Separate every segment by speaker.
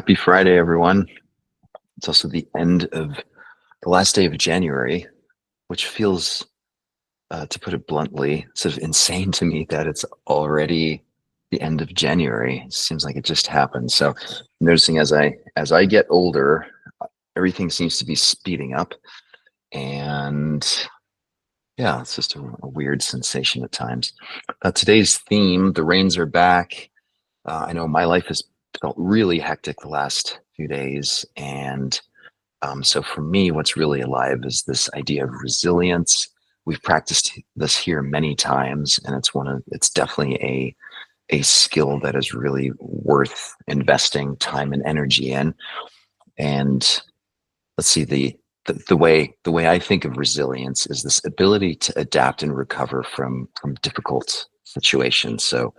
Speaker 1: Happy Friday, everyone. It's also the end of the last day of January, which feels, to put it bluntly, sort of insane to me that it's already the end of January. It seems like it just happened. So, noticing as I get older, everything seems to be speeding up, and yeah, it's just a weird sensation at times. Today's theme: the rains are back. I know my life has felt really hectic the last few days, and so for me, what's really alive is this idea of resilience. We've practiced this here many times, and it's definitely a skill that is really worth investing time and energy in. And let's see, the way I think of resilience is this ability to adapt and recover from difficult situations. So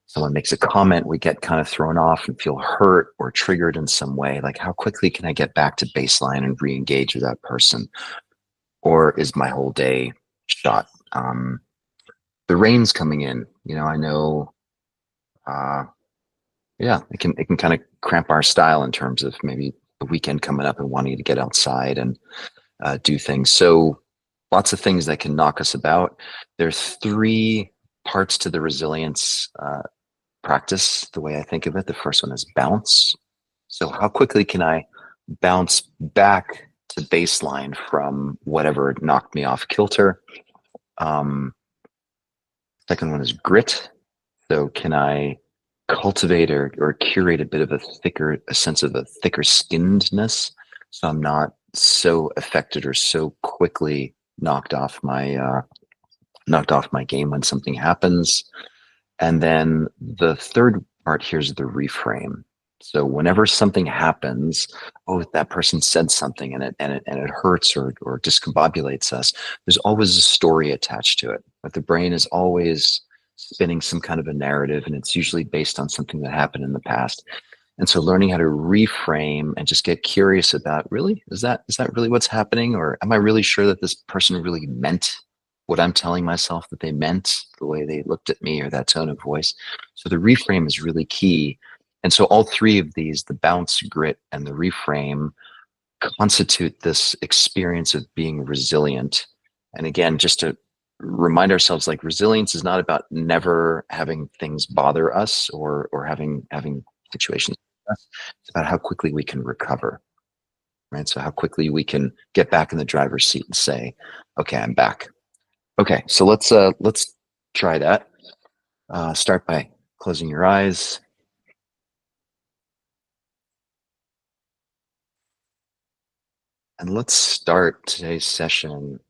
Speaker 1: someone makes a comment, we get kind of thrown off and feel hurt or triggered in some way. Like, how quickly can I get back to baseline and re-engage with that person? Or is my whole day shot? The rain's coming in. I know. Uh, yeah, it can kind of cramp our style in terms of maybe the weekend coming up and wanting to get outside and do things. So lots of things that can knock us about. There's three parts to the resilience practice, the way I think of it. The first one is bounce. So, how quickly can I bounce back to baseline from whatever knocked me off kilter? Um, Second one is grit. So, can I cultivate or curate a bit of a sense of a thicker skinnedness, so I'm not so affected or so quickly knocked off my game when something happens. And then the third part here is the reframe. So whenever something happens, oh, that person said something and it hurts or discombobulates us, there's always a story attached to it. But the brain is always spinning some kind of a narrative, and it's usually based on something that happened in the past. And so learning how to reframe and just get curious about, really, is that really what's happening? Or am I really sure that this person really meant what I'm telling myself that they meant, the way they looked at me or that tone of voice? So the reframe is really key. And so all three of these, the bounce, grit, and the reframe, constitute this experience of being resilient. And again, just to remind ourselves, like, resilience is not about never having things bother us or having situations. It's about how quickly we can recover, right? So how quickly we can get back in the driver's seat and say, okay, I'm back. Okay, so let's try that. Start by closing your eyes, and let's start today's session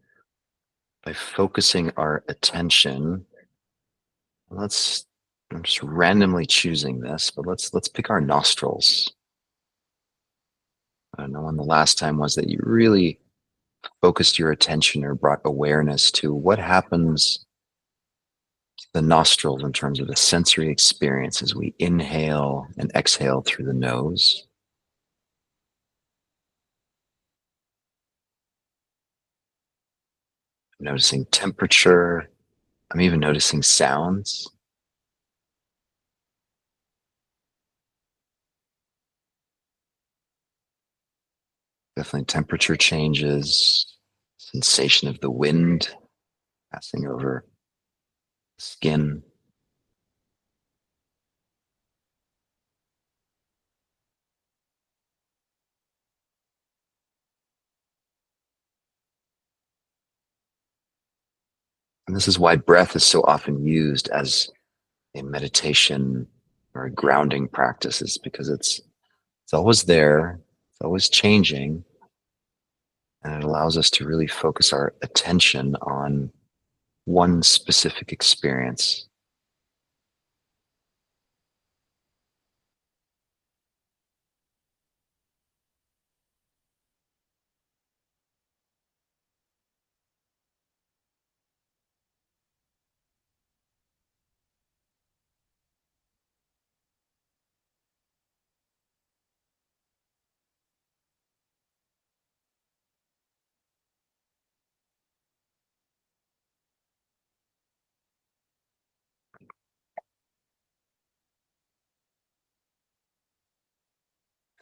Speaker 1: by focusing our attention. Let's I'm just randomly choosing this, but let's pick our nostrils. I don't know when the last time was that you really focused your attention or brought awareness to what happens to the nostrils in terms of the sensory experience as we inhale and exhale through the nose. Noticing temperature. I'm even noticing sounds. Definitely temperature changes, sensation of the wind passing over the skin. And this is why breath is so often used as a meditation or a grounding practice, is because it's always there, it's always changing, and it allows us to really focus our attention on one specific experience.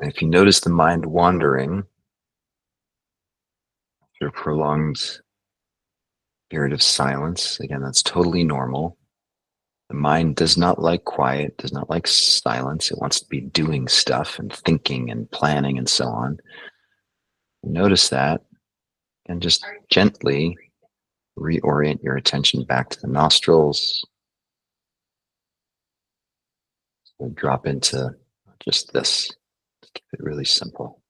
Speaker 1: And if you notice the mind wandering through a prolonged period of silence, again, that's totally normal. The mind does not like quiet, does not like silence. It wants to be doing stuff and thinking and planning and so on. Notice that and just gently reorient your attention back to the nostrils. We'll drop into just this. Keep it really simple.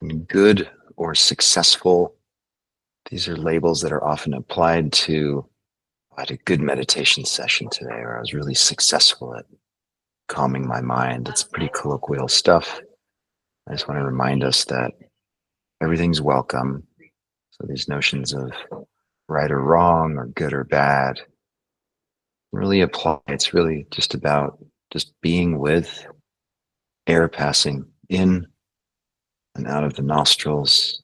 Speaker 1: And good or successful, these are labels that are often applied to I had a good meditation session today, or I was really successful at calming my mind. It's pretty colloquial stuff. I just want to remind us that everything's welcome. So these notions of right or wrong or good or bad really apply. It's really just about just being with air passing in and out of the nostrils.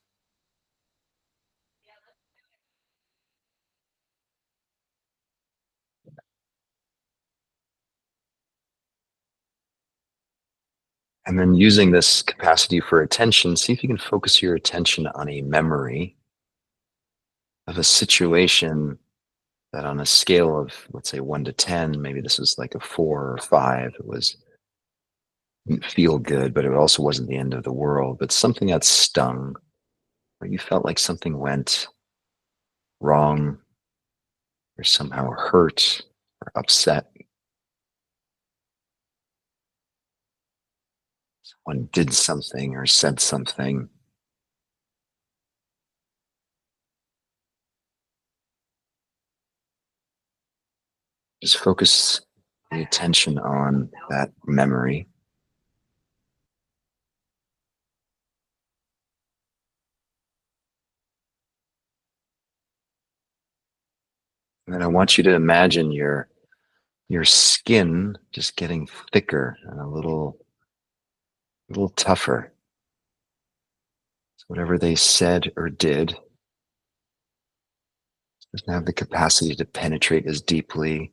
Speaker 1: And then using this capacity for attention, see if you can focus your attention on a memory of a situation that on a scale of, let's say, 1 to 10, maybe this was like a 4 or 5. It was didn't feel good, but it also wasn't the end of the world. But something that stung, or you felt like something went wrong, or somehow hurt or upset. Someone did something or said something. Just focus the attention on that memory. And then I want you to imagine your skin just getting thicker and a little tougher. So whatever they said or did doesn't have the capacity to penetrate as deeply.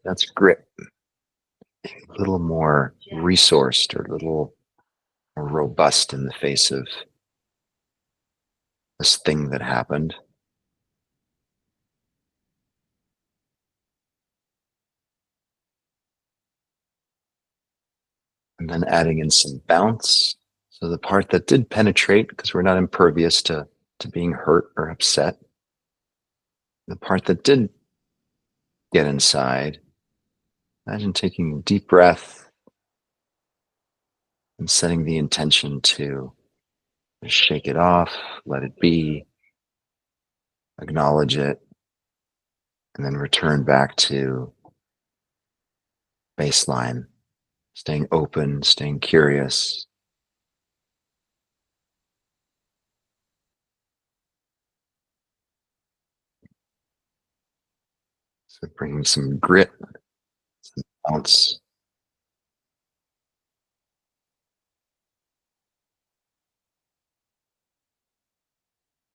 Speaker 1: That's grit. A little more resourced or a little more robust in the face of this thing that happened. And then adding in some bounce. So the part that did penetrate, because we're not impervious to being hurt or upset, the part that did get inside, imagine taking a deep breath and setting the intention to shake it off, let it be, acknowledge it, and then return back to baseline, staying open, staying curious. So bringing some grit, some bounce.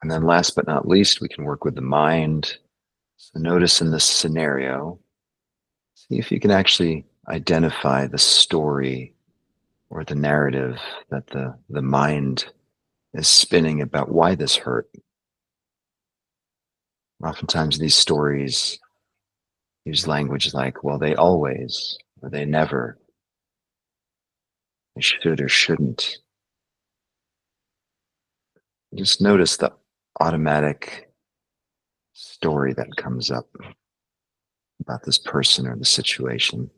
Speaker 1: And then last but not least, we can work with the mind. So notice in this scenario, see if you can actually identify the story or the narrative that the mind is spinning about why this hurt. Oftentimes these stories use language like, well, they always, or they never, they should or shouldn't. Just notice the automatic story that comes up about this person or the situation.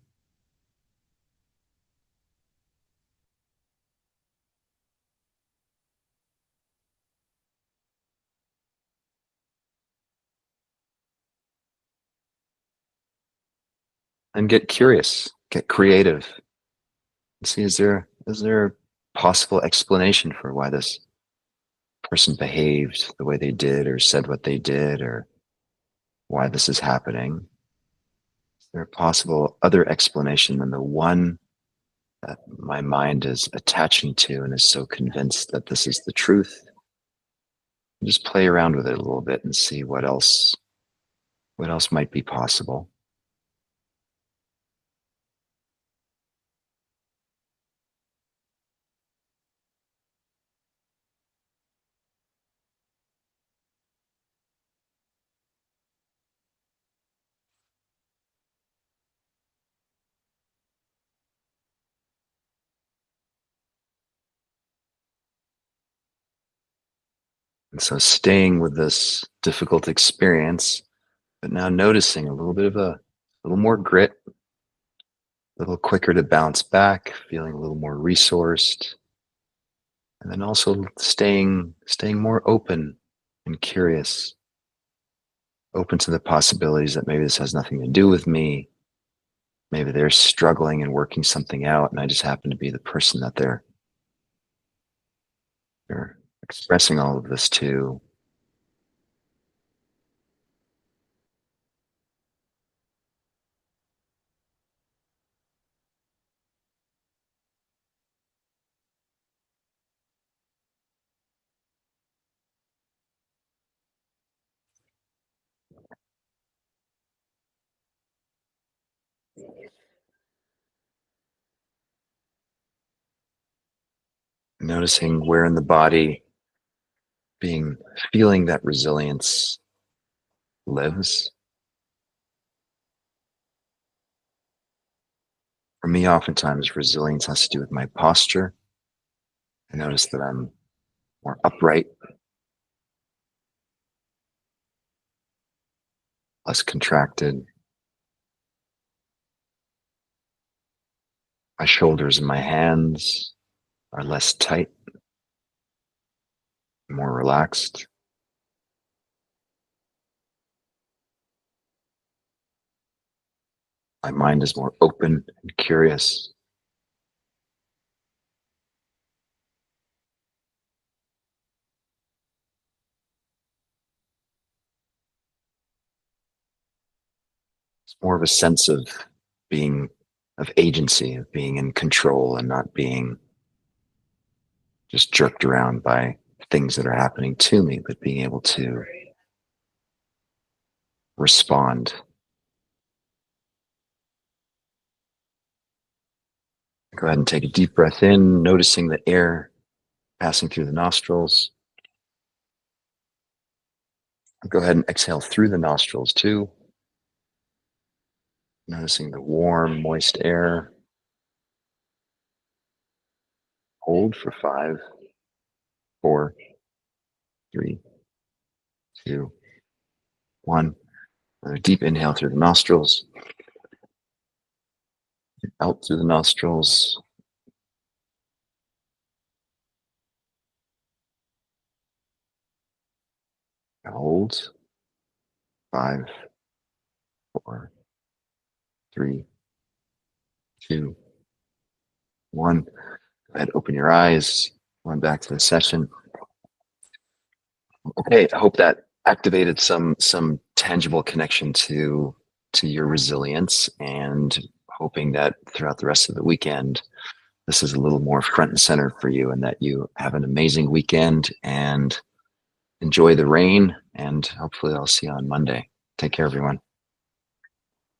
Speaker 1: and get curious, get creative. See, is there a possible explanation for why this person behaved the way they did or said what they did or why this is happening? Is there a possible other explanation than the one that my mind is attaching to and is so convinced that this is the truth? Just play around with it a little bit and see what else might be possible. And so staying with this difficult experience, but now noticing a little more grit, a little quicker to bounce back, feeling a little more resourced, and then also staying more open and curious, open to the possibilities that maybe this has nothing to do with me. Maybe they're struggling and working something out, and I just happen to be the person that they're expressing all of this to. Noticing where in the body being feeling that resilience lives. For me, oftentimes resilience has to do with my posture. I notice that I'm more upright, less contracted. My shoulders and my hands are less tight, more relaxed. My mind is more open and curious. It's more of a sense being, of agency, of being in control and not being just jerked around by things that are happening to me, but being able to respond. Go ahead and take a deep breath in, noticing the air passing through the nostrils. Go ahead and exhale through the nostrils too, noticing the warm, moist air. Hold for 5, 4, 3, 2, 1. Another deep inhale through the nostrils, out through the nostrils. Hold. 5, 4, 3, 2, 1. Go ahead, open your eyes. Going back to the session. Okay, I hope that activated some tangible connection to your resilience, and hoping that throughout the rest of the weekend, this is a little more front and center for you, and that you have an amazing weekend and enjoy the rain. And hopefully I'll see you on Monday. Take care, everyone.